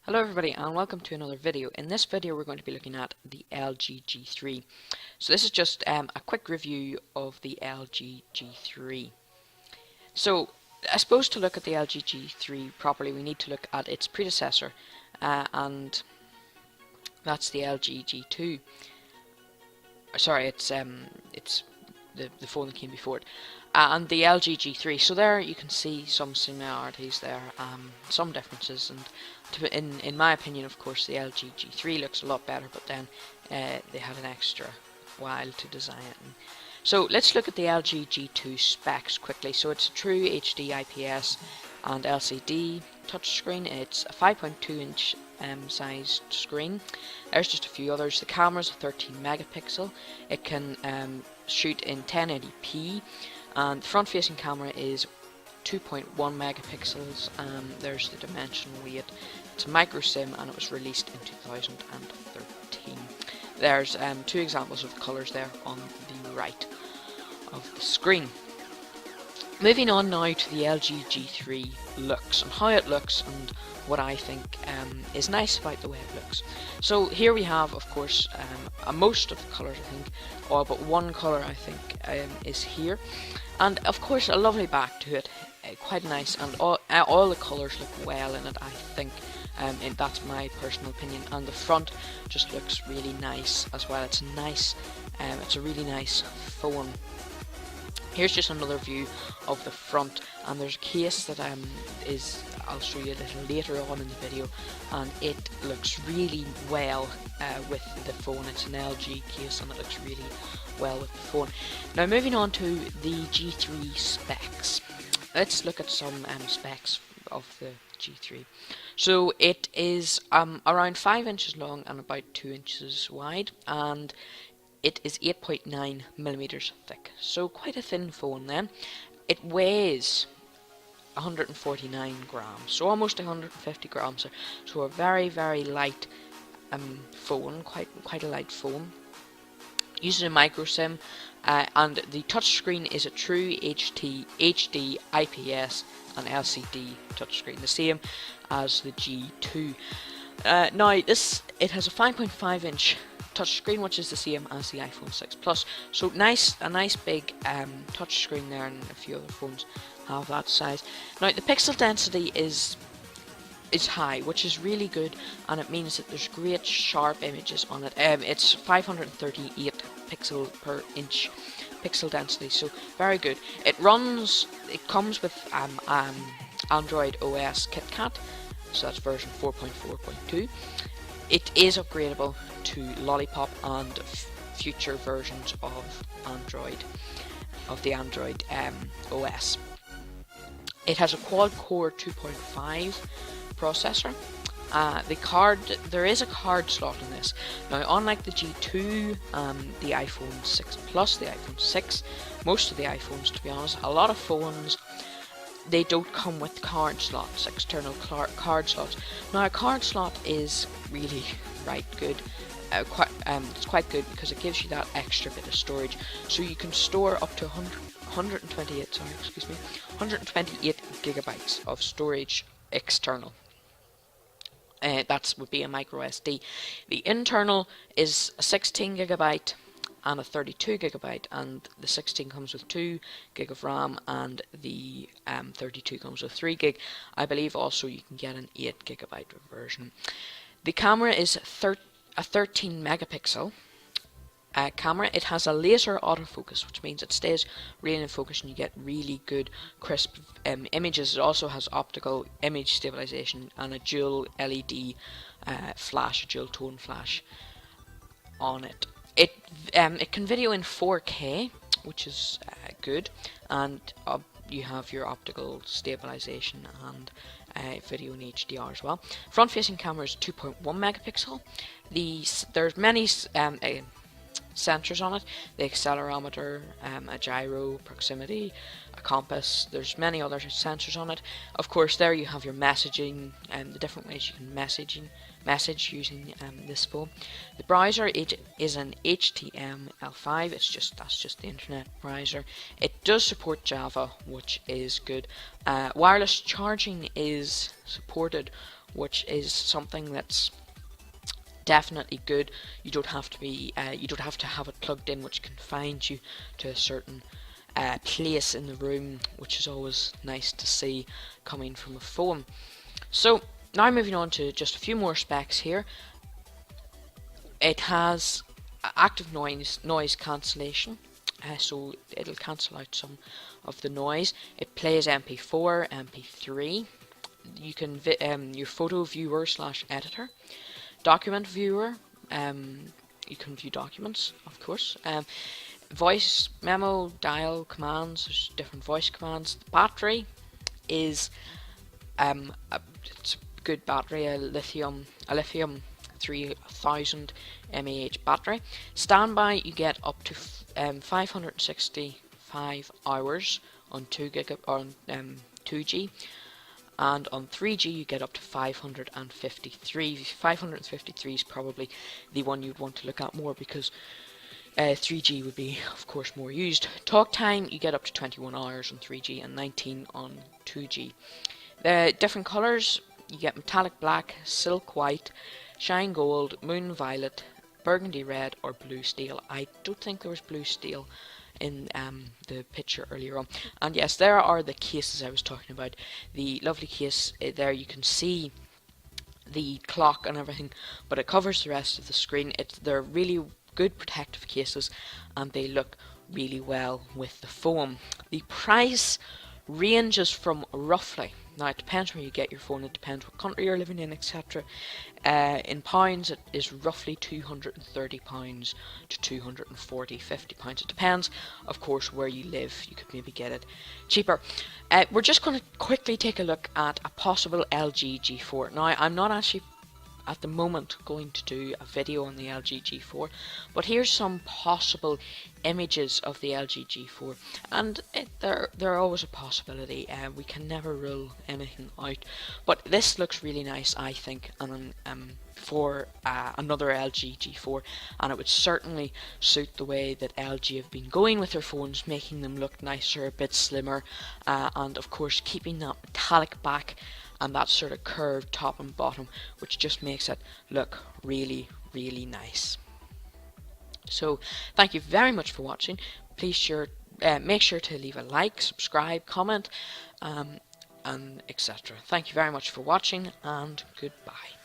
Hello everybody and welcome to another video. In this video we're going to be looking at the LG G3. So this is just a quick review of the LG G3. So I suppose to look at the LG G3 properly we need to look at its predecessor and that's the LG G2. Sorry, it's the phone that came before it. And the LG G3. So there you can see some similarities there, some differences, and in my opinion, of course, the LG G3 looks a lot better. But then they had an extra while to design it. So let's look at the LG G2 specs quickly. So it's a true HD IPS and LCD touchscreen. It's a 5.2-inch sized screen. There's just a few others. The camera's a 13 megapixel. It can shoot in 1080p, and the front-facing camera is 2.1 megapixels. There's the dimensional weight. It's a micro SIM, and it was released in 2013. There's two examples of the colours there on the right of the screen. Moving on now to the LG G3 looks and how it looks and what I think is nice about the way it looks. So here we have, of course, most of the colours I think, but one colour I think is here, and of course a lovely back to it, quite nice, and all the colours look well in it I think, and that's my personal opinion. And the front just looks really nice as well. It's nice, it's a really nice phone. Here's just another view of the front, and there's a case that I'll show you a little later on in the video, and it looks really well with the phone. It's an LG case and it looks really well with the phone. Now moving on to the G3 specs. Let's look at some specs of the G3. So it is around 5 inches long and about 2 inches wide, and it is 8.9 millimeters thick, so quite a thin phone then. It weighs 149 grams, so almost 150 grams, so a very light phone, quite a light phone. Uses a micro SIM, and the touchscreen is a true HD IPS and LCD touchscreen, the same as the G2. Now it has a 5.5 inch touchscreen, which is the same as the iPhone 6 Plus. So a nice big touchscreen there, and a few other phones have that size. Now the pixel density is high, which is really good, and it means that there's great sharp images on it. It's 538 pixel per inch pixel density, so very good. It comes with Android OS KitKat, so that's version 4.4.2. It is upgradable to Lollipop and future versions of the Android OS. It has a quad-core 2.5 processor. There is a card slot in this. Now, unlike the G2, the iPhone 6 Plus, the iPhone 6, most of the iPhones, to be honest, a lot of phones, they don't come with card slots, external card slots. Now, a card slot is really good. It's quite good because it gives you that extra bit of storage, so you can store up to 128 gigabytes of storage external. That would be a micro SD. The internal is a 16 gigabyte and a 32 gigabyte, and the 16 comes with 2 gig of RAM, and the 32 comes with 3 gig. I believe also you can get an 8 gigabyte version. The camera is a 13 megapixel camera. It has a laser autofocus, which means it stays really in focus and you get really good crisp images. It also has optical image stabilization and a dual LED flash, a dual tone flash on it. It can video in 4K, which is good, and you have your optical stabilization and video in HDR as well. Front-facing camera is 2.1 megapixel. There's many sensors on it: the accelerometer, a gyro, proximity, a compass. There's many other sensors on it. Of course, there you have your messaging and the different ways you can message using this phone. The browser is an HTML5. That's just the internet browser. It does support Java, which is good. Wireless charging is supported, which is something that's definitely good. You don't have to have it plugged in, which confines you to a certain place in the room, which is always nice to see coming from a phone. So now moving on to just a few more specs here. It has active noise cancellation, so it'll cancel out some of the noise. It plays MP4, MP3. You can your photo viewer / editor, document viewer. You can view documents, of course. Voice memo, dial commands. There's different voice commands. The battery is it's a good battery, a lithium 3000 mAh battery. Standby, you get up to 565 hours on 2G, and on 3G you get up to 553. 553 is probably the one you'd want to look at more, because 3G would be, of course, more used. Talk time, you get up to 21 hours on 3G and 19 on 2G. The different colours, you get metallic black, silk white, shine gold, moon violet, burgundy red, or blue steel. I don't think there was blue steel in the picture earlier on. And yes, there are the cases I was talking about. The lovely case there, you can see the clock and everything, but it covers the rest of the screen. They're really good protective cases, and they look really well with the phone. The price ranges from roughly, now it depends where you get your phone, it depends what country you're living in, etc. In pounds, it is roughly £230 to £250. It depends, of course, where you live. You could maybe get it cheaper. We're just going to quickly take a look at a possible LG G4. Now, I'm not actually at the moment going to do a video on the LG G4, but here's some possible images of the LG G4, and they're always a possibility. We can never rule anything out, but this looks really nice, I think, and for another LG G4, and it would certainly suit the way that LG have been going with their phones, making them look nicer, a bit slimmer, and of course keeping that metallic back and that sort of curved top and bottom, which just makes it look really, really nice. So thank you very much for watching. Please make sure to leave a like, subscribe, comment, and etc. Thank you very much for watching, and goodbye.